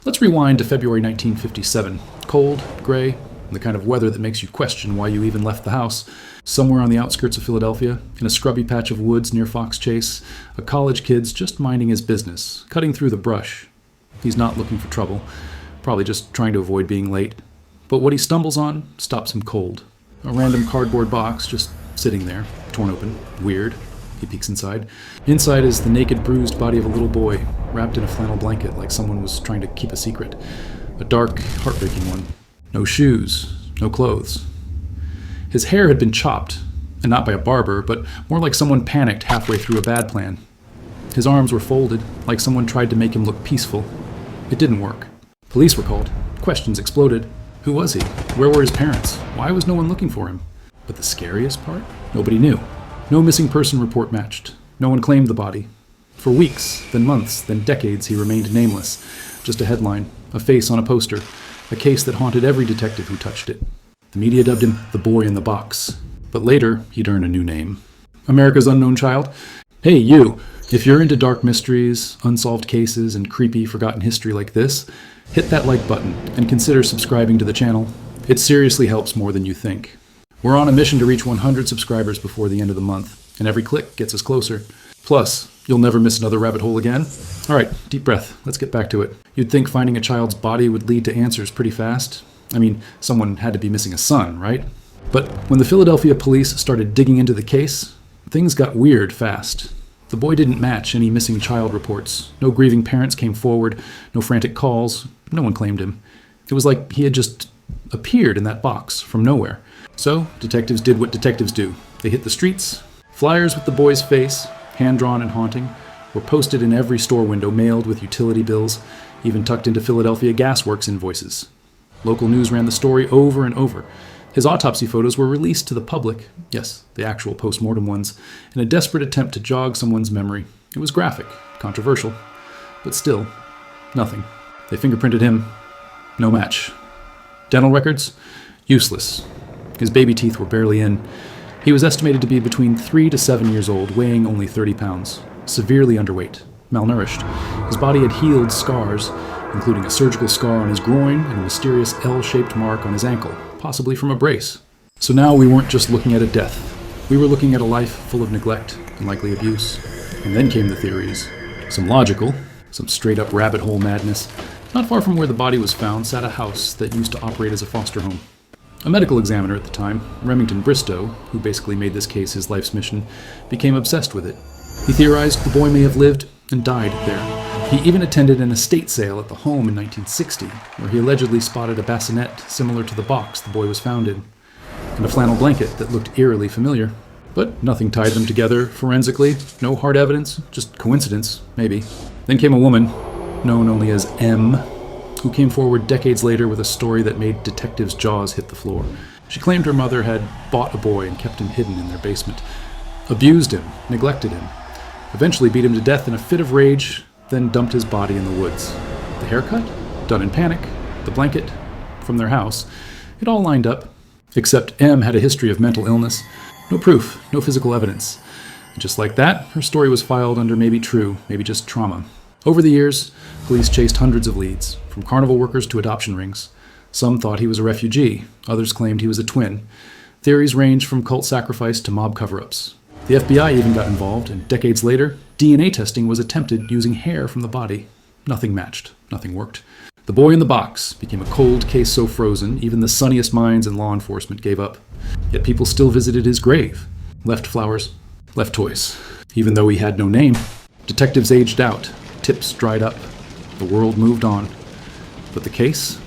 Let's rewind to February 1957. Cold, gray, and the kind of weather that makes you question why you even left the house. Somewhere on the outskirts of Philadelphia, in a scrubby patch of woods near Fox Chase, a college kid's just minding his business, cutting through the brush. He's not looking for trouble, probably just trying to avoid being late. But what he stumbles on stops him cold. A random cardboard box just sitting there, torn open, weird. He peeks inside. Inside is the naked, bruised body of a little boy, wrapped in a flannel blanket like someone was trying to keep a secret. A dark, heartbreaking one. No shoes, no clothes. His hair had been chopped, and not by a barber, but more like someone panicked halfway through a bad plan. His arms were folded, like someone tried to make him look peaceful. It didn't work. Police were called. Questions exploded. Who was he? Where were his parents? Why was no one looking for him? But the scariest part? Nobody knew. No missing person report matched. No one claimed the body. For weeks, then months, then decades, he remained nameless. Just a headline, a face on a poster, a case that haunted every detective who touched it. The media dubbed him the boy in the box. But later, he'd earn a new name. America's Unknown Child? Hey, you! If you're into dark mysteries, unsolved cases, and creepy, forgotten history like this, hit that like button and consider subscribing to the channel. It seriously helps more than you think. We're on a mission to reach 100 subscribers before the end of the month, and every click gets us closer. Plus, you'll never miss another rabbit hole again. All right, deep breath. Let's get back to it. You'd think finding a child's body would lead to answers pretty fast. I mean, someone had to be missing a son, right? But when the Philadelphia police started digging into the case, things got weird fast. The boy didn't match any missing child reports. No grieving parents came forward, no frantic calls. No one claimed him. It was like he had just appeared in that box from nowhere. So, detectives did what detectives do. They hit the streets. Flyers with the boy's face, hand-drawn and haunting, were posted in every store window, mailed with utility bills, even tucked into Philadelphia Gas Works invoices. Local news ran the story over and over. His autopsy photos were released to the public, yes, the actual post-mortem ones, in a desperate attempt to jog someone's memory. It was graphic, controversial, but still, nothing. They fingerprinted him. No match. Dental records? Useless. His baby teeth were barely in. He was estimated to be between 3 to 7 years old, weighing only 30 pounds. Severely underweight. Malnourished. His body had healed scars, including a surgical scar on his groin and a mysterious L-shaped mark on his ankle, possibly from a brace. So now we weren't just looking at a death. We were looking at a life full of neglect and likely abuse. And then came the theories. Some logical, some straight-up rabbit hole madness. Not far from where the body was found sat a house that used to operate as a foster home. A medical examiner at the time, Remington Bristow, who basically made this case his life's mission, became obsessed with it. He theorized the boy may have lived and died there. He even attended an estate sale at the home in 1960, where he allegedly spotted a bassinet similar to the box the boy was found in, and a flannel blanket that looked eerily familiar. But nothing tied them together forensically, no hard evidence, just coincidence, maybe. Then came a woman, known only as M, who came forward decades later with a story that made detectives' jaws hit the floor. She claimed her mother had bought a boy and kept him hidden in their basement, abused him, neglected him, eventually beat him to death in a fit of rage, then dumped his body in the woods. The haircut? Done in panic. The blanket? From their house. It all lined up. Except M had a history of mental illness. No proof, no physical evidence. And just like that, her story was filed under maybe true, maybe just trauma. Over the years, police chased hundreds of leads, from carnival workers to adoption rings. Some thought he was a refugee. Others claimed he was a twin. Theories ranged from cult sacrifice to mob cover-ups. The FBI even got involved, and decades later, DNA testing was attempted using hair from the body. Nothing matched. Nothing worked. The boy in the box became a cold case so frozen, even the sunniest minds in law enforcement gave up. Yet people still visited his grave. Left flowers, left toys. Even though he had no name. Detectives aged out. Tips dried up. The world moved on. But the case?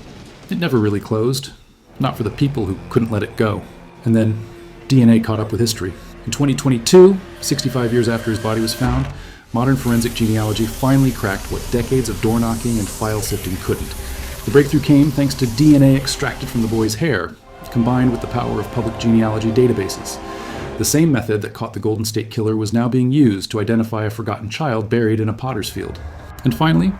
It never really closed. Not for the people who couldn't let it go. And then DNA caught up with history. In 2022, 65 years after his body was found, modern forensic genealogy finally cracked what decades of door-knocking and file-sifting couldn't. The breakthrough came thanks to DNA extracted from the boy's hair, combined with the power of public genealogy databases. The same method that caught the Golden State Killer was now being used to identify a forgotten child buried in a potter's field. And finally,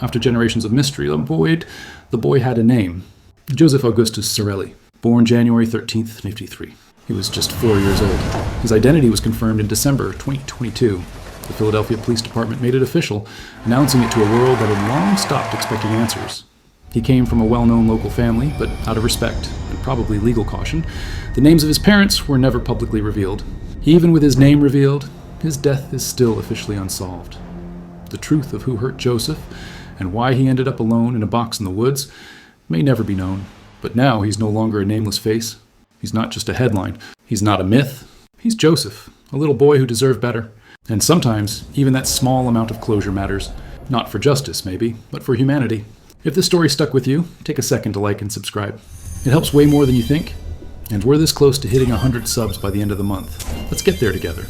after generations of mystery, the boy had a name. Joseph Augustus Sorelli, born January 13th, 1953. He was just 4 years old. His identity was confirmed in December 2022. The Philadelphia Police Department made it official, announcing it to a world that had long stopped expecting answers. He came from a well-known local family, but out of respect, and probably legal caution, the names of his parents were never publicly revealed. Even with his name revealed, his death is still officially unsolved. The truth of who hurt Joseph, and why he ended up alone in a box in the woods, may never be known. But now he's no longer a nameless face. He's not just a headline. He's not a myth. He's Joseph, a little boy who deserved better. And sometimes, even that small amount of closure matters. Not for justice, maybe, but for humanity. If this story stuck with you, take a second to like and subscribe. It helps way more than you think, and we're this close to hitting 100 subs by the end of the month. Let's get there together.